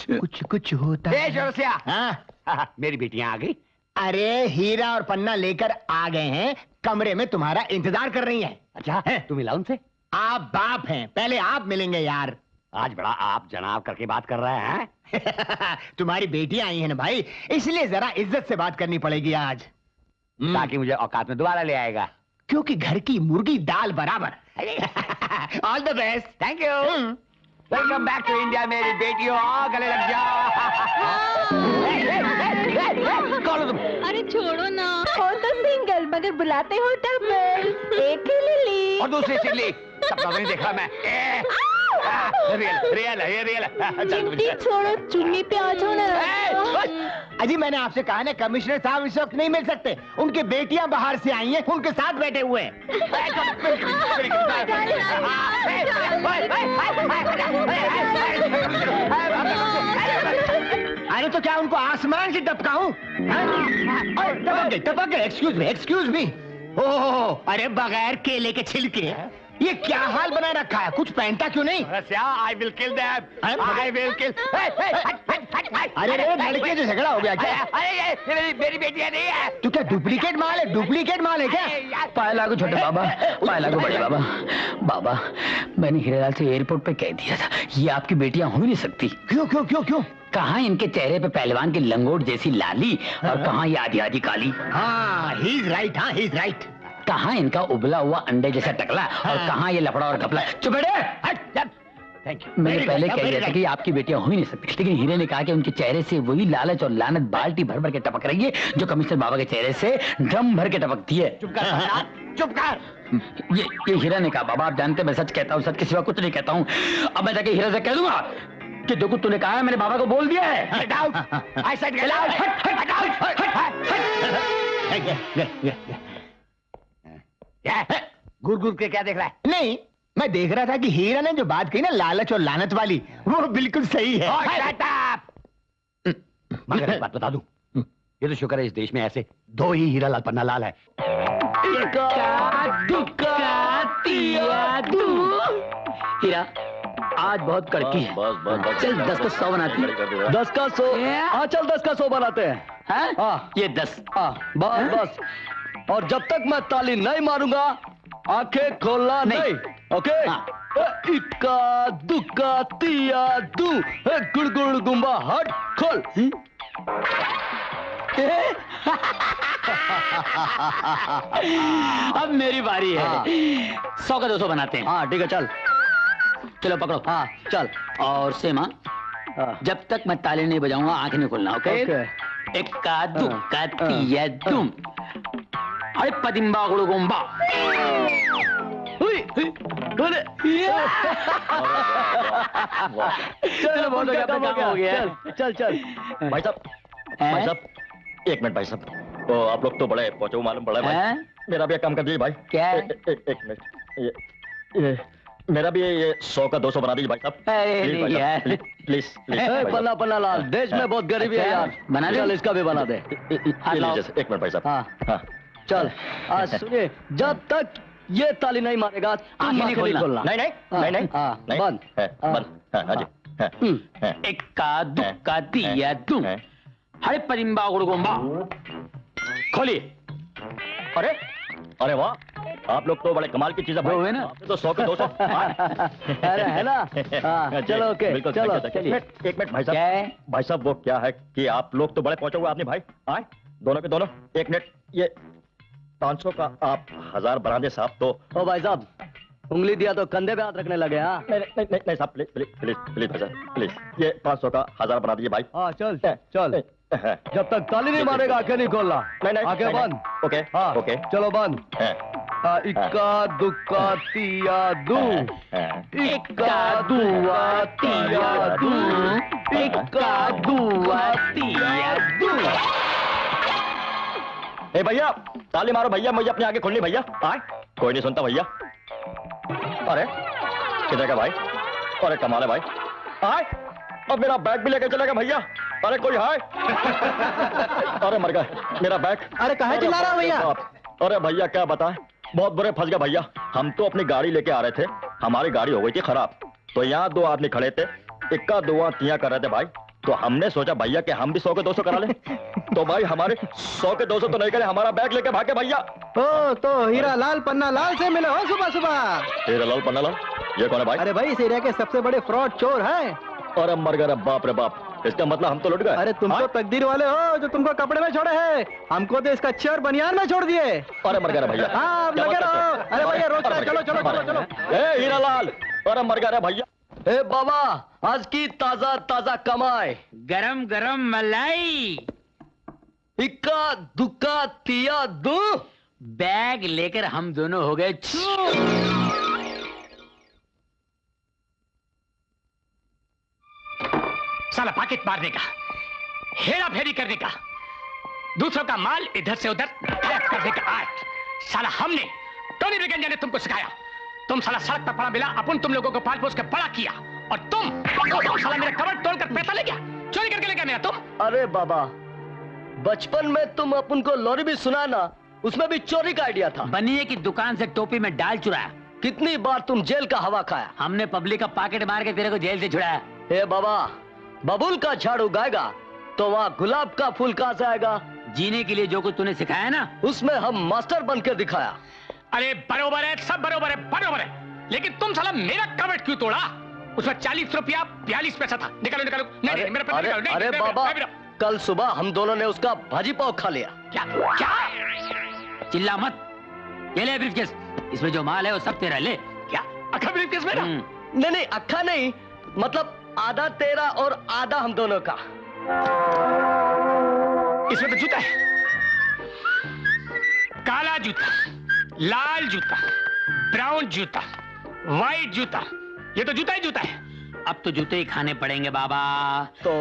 कुछ कुछ होता है। जोरसिया, हाँ मेरी बेटियां आ गई। अरे हीरा और पन्ना लेकर आ गए हैं, कमरे में तुम्हारा इंतजार कर रही हैं। अच्छा है, तुम मिला उनसे? आप बाप हैं, पहले आप मिलेंगे यार। आज बड़ा आप जनाब करके बात कर रहे हैं। तुम्हारी बेटियां आई हैं ना भाई, इसलिए जरा इज्जत से बात करनी पड़ेगी आज। ताकि मुझे औकात में दोबारा ले आएगा। क्योंकि घर की मुर्गी दाल बराबर। All the best. Thank you. Welcome back to India मेरी बेटियों, आओ गले लग जाओ। कौन हो तुम? अरे छोड़ो ना। हो तो सिंगल मगर बुलाते हो डबल। एक ही लिली और दूसरी सिल्ली। सपना नहीं देखा मैं। रियल है, ये रियल है। चिमटी छोड़ो, चुन्नी पे आ जाओ ना। अजी मैंने आपसे कहा ना, कमिश्नर साहब इस वक्त नहीं मिल सकते, उनकी बेटियां बाहर से आई हैं, उनके साथ बैठे हुए हैं। अरे तो क्या उनको आसमान से टपकाऊं? टपक गए। Excuse me. ओह, अरे बगैर केले के छिलके, ये क्या हाल बना रखा है? कुछ पहनता क्यों नहीं? I will kill them. I will kill. अरे लड़के जो झगड़ा हो गया क्या? अरे मेरी बेटियां नहीं है। तू क्या डुप्लीकेट माल है? डुप्लीकेट माल है क्या? पाए लागू छोटे बाबा, पाए लागू बड़े बाबा। बाबा, मैंने हीरालाल से एयरपोर्ट पे कह दिया था, ये आपकी बेटियां हो ही नहीं सकती। क्यों? कहाँ इनके चेहरे पे पहलवान की लंगोट जैसी लाली, और कहाँ ये आधी आधी काली। हाँ, ही इज राइट। कहाँ इनका उबला हुआ अंडे जैसा टकला, और कहाँ ये लफड़ा और घपला। चुप बैठे। Thank you. मैंने पहले कह दिया था कि आपकी बेटियां हो ही नहीं सकती, लेकिन हीरे ने कहा कि उनके चेहरे से वही लालच और लानत बाल्टी भर भर के टपक रही है जो कमिश्नर बाबा के चेहरे से ड्रम भर के टपकती है। चुप कर। ये हीरा ने कहा। बाबा आप जानते मैं सच कहता हूँ, सच के सिवा कुछ नहीं कहता हूँ। अब मैं जाके हीरा से कह दूंगा कि देखो तूने कहा है, मैंने बाबा को बोल दिया है। Get out! I said get out! Get out! गुर के क्या देख रहा है? नहीं, मैं देख रहा था कि हीरा ने जो बात कही ना, लालच और लानत वाली, वो बिल्कुल सही है। Shut up! मगर एक बात बता दूं, ये तो शुक्र है इस देश में ऐसे दो ही हीरालाल पन्ना लाल है। हीरा आज बहुत कड़की है। बस चल 10 का 100 बनाते हैं। 10 का 100। हाँ चल 10 का 100 बनाते हैं। हाँ ये 10। हाँ बस। और जब तक मैं ताली नहीं मारूंगा, आंखें खोलना नहीं। ओके? इक्का दुक्का तिया दू, गुड़ गुड़ गुम्बा हट खोल। अब मेरी बारी है। 100 का 200 बनाते हैं। हाँ ठीक है चल। चलो पकड़ो। हाँ चल। और सेमा, जब तक मैं ताली नहीं बजाऊंगा आंखें नहीं खोलना। ओके? इक्का दुक्का तिया दुम, अरे पदिम्बा गुड़गुम्बा। चल बहुत हो गया। चल भाई साहब 1 मिनट भाई साहब। तो आप लोग तो बड़े पहुंचे मालूम पड़ा भाई। मेरा भी एक काम कर दीजिए भाई। क्या? एक मिनट। ये मेरा भी ये 100 का 200 बना दीजिए भाई साहब। प्लीज। पन्ना लाल, देश में बहुत गरीबी है यार। बना दे। चल इसका भी बना दे। 1 मिनट भाई साहब। हाँ चल। सुनिए, जब तक ये ताली नहीं मारेगा आंखें नहीं खोलना। नहीं बंद। हाँ जी। इक्का दुक्का तिया दुम, अरे पदिम्बा गुड़गुम्बा। खोलिए। अरे वाह, आप लोग तो बड़े कमाल की चीजें भाई। ना तो 100 का 200। अरे है ना? चलो ओके, चलो चलिए। 1 मिनट भाई साहब वो क्या है कि आप लोग तो बड़े पहुंचे हुए आदमी भाई। आए दोनों के दोनों। 1 मिनट, ये 500 का आप 1000 बना दे साहब। तो ओ भाई साहब, उंगली दिया तो कंधे पे हाथ रखने लगे। हाँ नहीं साहब, प्लीज भाई साहब प्लीज, ये 500 का 1000 बना दीजिए भाई। हाँ चल। जब तक ताली नहीं मारेगा आंखें नहीं खोलना। नहीं आंखें बंद। ओके हाँ ओके चलो बंद। इक्का दुक्का तिया दू, इक्का दुआ तिया दू, इक्का दुआ तिया दू। ए भैया ताली मारो भैया, मुझे अपनी आंखें खोलनी भैया। आए कोई नहीं सुनता भैया। अरे किधर का भाई? अरे कमाल है भाई। आए अब मेरा बैग भी लेकर चलेगा भैया। अरे कोई है? अरे मर गए मेरा बैग। अरे कहाँ चिल्ला रहा भैया? अरे भैया क्या बताएं, बहुत बुरे फंस गए भैया। हम तो अपनी गाड़ी लेके आ रहे थे, हमारी गाड़ी हो गई थी खराब। तो यहाँ 2 आदमी खड़े थे, इक्का दुआ तिया कर रहे थे भाई। तो हमने सोचा भैया कि हम भी 100 के 200 करा लें। तो भाई हमारे 100 के 200 तो नहीं करे, हमारा बैग लेके भागे भैया। ओ तो हीरा लाल पन्ना लाल से मिले हो सुबह सुबह। हीरा लाल पन्ना लाल, ये कौन है भाई? अरे भाई इस एरिया के सबसे बड़े फ्रॉड चोर है। अरे मर गए, बाप रे बाप, इसका मतलब हम तो लुट गए। अरे तुम तो तकदीर वाले हो जो तुमको कपड़े में छोड़े हैं, हमको तो इसका चेयर बनियान में छोड़ दिए। अरे मर गए भैया। हाँ अब लगे रहो। अरे भैया रोक चलो चलो चलो चलो। ए हीरा लाल, अरे मर गए भैया। ए बाबा, आज की ताजा ताजा कमाए, गरम गरम मलाई। इक्का दुक्का तिया दू। बैग लेकर हम दोनों हो गए साला पॉकेट मारने का, हेरा फेरी करने का, दूसरों का माल इधर से उधर गायब करने का आर्ट साला हमने, टोनी ब्रिगेंजा ने तुमको सिखाया। तुम साला सड़क पर पड़ा मिला, अपन तुम लोगों को पाल पोस के बड़ा किया, और तुम साला मेरा कवर तोड़कर पैसा ले गया, चोरी करके ले गया मेरा तुम। अरे बाबा, बचपन में तुम अपन को लॉरी भी सुना ना, उसमें भी चोरी का आइडिया था। बनिए की दुकान से टोपी में डाल चुराया। कितनी बार तुम जेल का हवा खाया। हमने पब्लिक का पॉकेट मार के तेरे को जेल से छुड़ाया। ए बाबा, बबुल का झाड़ उगाएगा तो वहाँ गुलाब का फूल कहाँ से आएगा? जीने के लिए जो कुछ तूने सिखाया ना, उसमें हम मास्टर बन के दिखाया। अरे बरोबर है, सब बरोबर है, बरोबर है, लेकिन तुम साला मेरा कवर क्यों तोड़ा? उसमें 40 रुपया 42 पैसा था। निकालो निकालो। नहीं, मेरा पैसा निकालो। नहीं, अरे नहीं, बाबा, मेरा। कल सुबह हम दोनों ने उसका भाजी पाव खा लिया। क्या क्या? चिल्ला मत। ये ले ब्रीफकेस, इसमें जो माल है वो सब तेरा। ले। क्या अखा ब्रीफकेस मेरा? नहीं नहीं, अक्खा नहीं, मतलब आधा तेरा और आधा हम दोनों का। इसमें तो जूता है, काला जूता, लाल जूता, ब्राउन जूता, व्हाइट जूता, ये तो जूता ही जूता है। अब तो जूते ही खाने पड़ेंगे बाबा। तो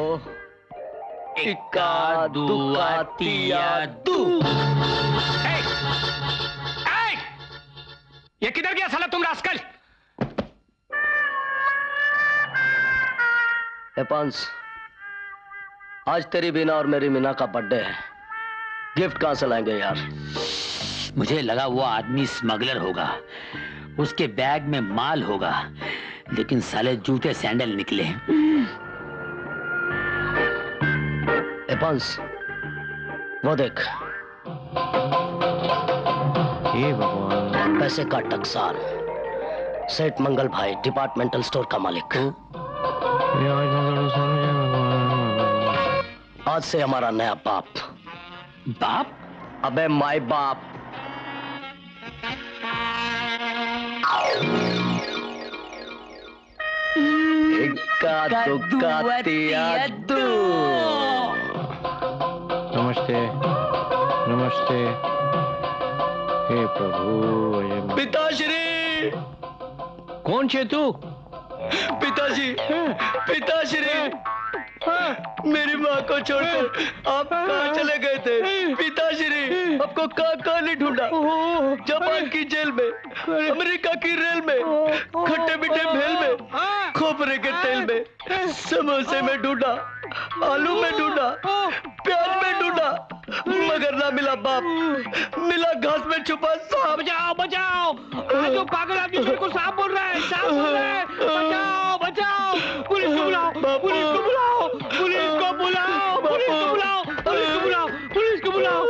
इक्का दुक्का तिया दू। ए! ए! ये किधर गया साला तुम रास्कल? पंस, आज तेरी बीना और मेरी मीना का बर्थडे है, गिफ्ट कहां से लाएंगे यार? मुझे लगा वो आदमी स्मगलर होगा, उसके बैग में माल होगा, लेकिन साले जूते सैंडल निकले। पंस, वो देख, हे भगवान। पैसे का टकसाल, सेठ मंगल भाई, डिपार्टमेंटल स्टोर का मालिक। आज से हमारा नया बाप। बाप? अबे माय बाप। इक्का दुक्का तिया दू। नमस्ते नमस्ते। हे प्रभु। पिताश्री। कौन छे तू? पिताजी, पिताश्री, मेरी माँ को छोड़कर आप कहाँ चले गए थे? पिताश्री, आपको कहाँ नहीं ढूंढा? जापान की जेल में, अमेरिका की रेल में, खट्टे मीठे भेल में, खोपरे के तेल में, समोसे में ढूंढा, आलू में ढूंढा, प्याज में ढूंढा, मगर ना मिला बाप, मिला घास में छुपा सांप। बचाओ बचाओ, जो पागल आदमी मेरे को सांप बोल रहा है, सांप बोल रहा है। बचाओ बचाओ, पुलिस को बुलाओ, पुलिस को बुलाओ, पुलिस को बुलाओ, पुलिस को बुलाओ, पुलिस को बुलाओ, पुलिस को बुलाओ,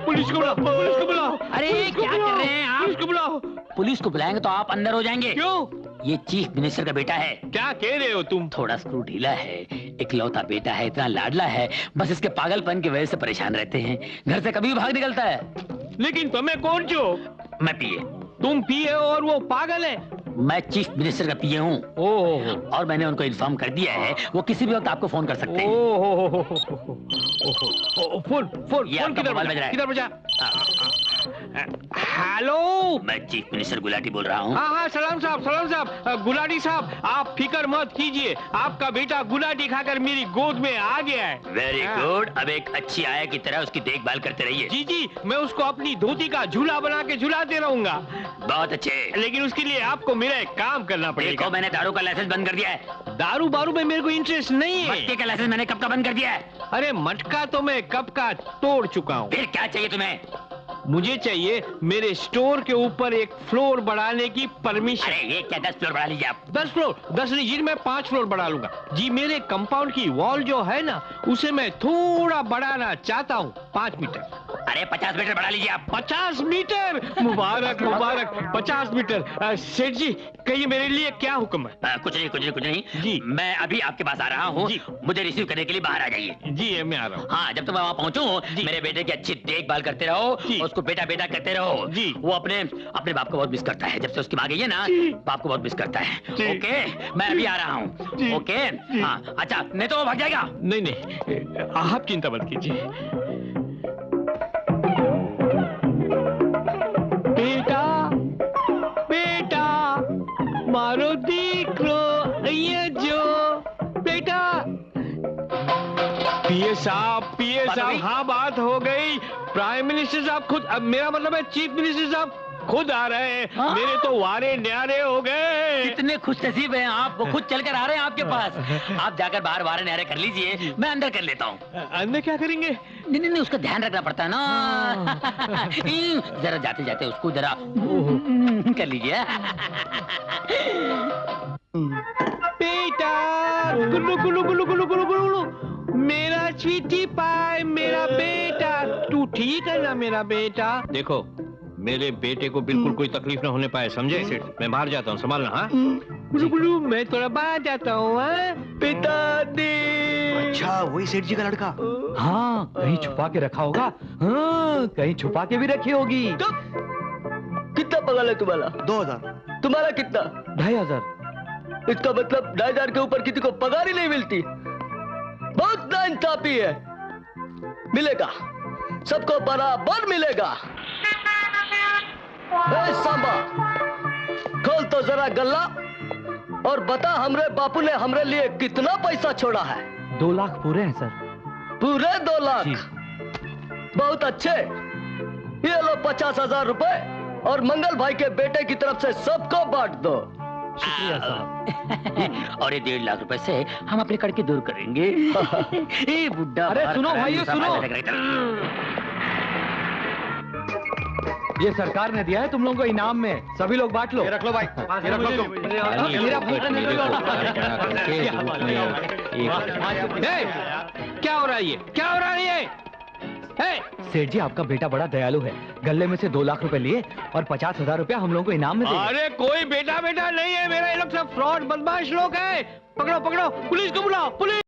पुलिस को बुलाओ, पुलिस को बुलाओ। अरे क्या कर रहे हैं आप? पुलिस को बुलाओ। पुलिस को बुलाएंगे तो आप अंदर हो जाएंगे। क्यों? ये चीफ मिनिस्टर का बेटा है। क्या कह रहे हो तुम? थोड़ा स्क्रू ढीला है, इकलौता बेटा है, इतना लाडला है, बस इसके पागलपन की वजह से परेशान रहते हैं, घर से कभी भी भाग निकलता है। लेकिन तुम्हें कौन जो? मैं पीए। तुम पिए और वो पागल है? मैं चीफ मिनिस्टर का पीए हूँ। ओह, और मैंने उनको इन्फॉर्म कर दिया है, वो किसी भी वक्त आपको फोन कर सकते हैं। फोन फोन ये फोन आपका किधर मोबाइल बजा? बज रहा है। किधर बजा? हेलो, मैं चीफ मिनिस्टर गुलाटी बोल रहा हूँ। हाँ हाँ, सलाम साहब, गुलाटी साहब, आप फिक्र मत कीजिए, आपका बेटा गुलाटी खाकर मेरी गोद में आ गया है। Very good. अब एक अच्छी आया की तरह उसकी देखभाल करते रहिए। जी जी, मैं उसको अपनी धोती का झूला बना के झुलाते रहूंगा। बहुत अच्छे। लेकिन उसके लिए आपको मेरा एक काम करना पड़ेगा। देखो, मैंने दारू का लाइसेंस बंद कर दिया है। दारू बारू में मेरे को इंटरेस्ट नहीं है। मटके का लाइसेंस मैंने कब का बंद कर दिया है। अरे मटका तो मैं कब का तोड़ चुका हूँ। फिर क्या चाहिए तुम्हें? मुझे चाहिए मेरे स्टोर के ऊपर एक फ्लोर बढ़ाने की परमिशन। अरे ये क्या 10 फ्लोर बढ़ा लीजिए आप। 10 फ्लोर? 10 नहीं जी, मैं 5 फ्लोर बढ़ा लूंगा जी। मेरे कंपाउंड की वॉल जो है ना, उसे मैं थोड़ा बढ़ाना चाहता हूँ, 5 मीटर। अरे 50 मीटर बढ़ा लीजिए आप। 50 मीटर? मुबारक मुबारक, 50 मीटर। सेठ जी कहिए मेरे लिए क्या हुक्म है? कुछ नहीं जी। मैं अभी आपके पास आ रहा हूँ, मुझे रिसीव करने के लिए बाहर आ जाइए। जी मैं आ रहा हूँ। हाँ, जब तक मैं वहाँ पहुँचूँ मेरे बेटे की अच्छी देखभाल करते रहो, उसको बेटा बेटा कहते रहो जी। वो अपने बाप को बहुत मिस करता है। जब से उसकी माँ गई है ना, बाप को बहुत मिस करता है। ओके, मैं अभी आ रहा हूँ। ओके हाँ, अच्छा नहीं तो वो भाग जाएगा। नहीं आप चिंता मत कीजिए। बेटा बेटा मारो दीकरो ये जो बेटा। पीए साहब हाँ बात हो गई। प्राइम मिनिस्टर साहब खुद, अब मेरा मतलब है चीफ मिनिस्टर साहब खुद आ रहे हैं। हाँ? मेरे तो वारे न्यारे हो गए। कितने खुश नसीब हैं आप, वो खुद चलकर आ रहे हैं आपके पास। आप जाकर बाहर वारे न्यारे कर लीजिए, मैं अंदर कर लेता हूँ। अंदर क्या करेंगे? नहीं उसका ध्यान रखना पड़ता है ना। जरा जाते जाते उसको जरा कर लीजिए। बेटा गुल्लू गुल्लू गुल्लू गुल्लू गुल्लू गुल्लू, मेरा स्वीटी पाए, मेरा बेटा। तू ठीक है ना मेरा बेटा? देखो मेरे बेटे को बिल्कुल कोई तकलीफ ना होने पाए, समझे? मैं बाहर जाता हूँ, संभालना। हाँ गुल्लू गुल्लू, मैं थोड़ा बाहर जाता हूँ। पिताजी। अच्छा वही सेठ जी का लड़का। हाँ कहीं छुपा के रखा होगा। हाँ कहीं छुपा के भी रखी होगी। तो कितना पगार है तुम्हारा? 2000। तुम्हारा कितना? 2500। इसका मतलब 2500 के ऊपर किसी को पगार ही नहीं मिलती। बहुत नाइंसाफी है। मिलेगा, सबको बराबर मिलेगा। ए सांबा, खोल तो जरा गल्ला और बता हमरे बापू ने हमरे लिए कितना पैसा छोड़ा है। 2 लाख पूरे हैं सर। पूरे 2 लाख? जी। बहुत अच्छे। ये लो 50,000 रुपए और मंगल भाई के बेटे की तरफ से सबको बांट दो। शुक्रिया साहब। और ये 1.5 लाख रुपए से हम अपने कड़के दूर करेंगे। ए बुड्ढा। अरे सुनो भाइयों सुनो, ये सरकार ने दिया है तुम लोगों को इनाम में, सभी लोग बांट लो। रख लो भाई, ये रख लो तुम। क्या हो रहा है ये? क्या हो रहा है ये? सेठ जी आपका बेटा बड़ा दयालु है, गले में से 2 लाख रुपए लिए और 50,000 रुपया हम लोगों को इनाम में दिए। अरे कोई बेटा बेटा नहीं है मेरा, ये लोग सब फ्रॉड बदमाश लोग हैं। पकड़ो पकड़ो, पुलिस को बुलाओ, पुलिस।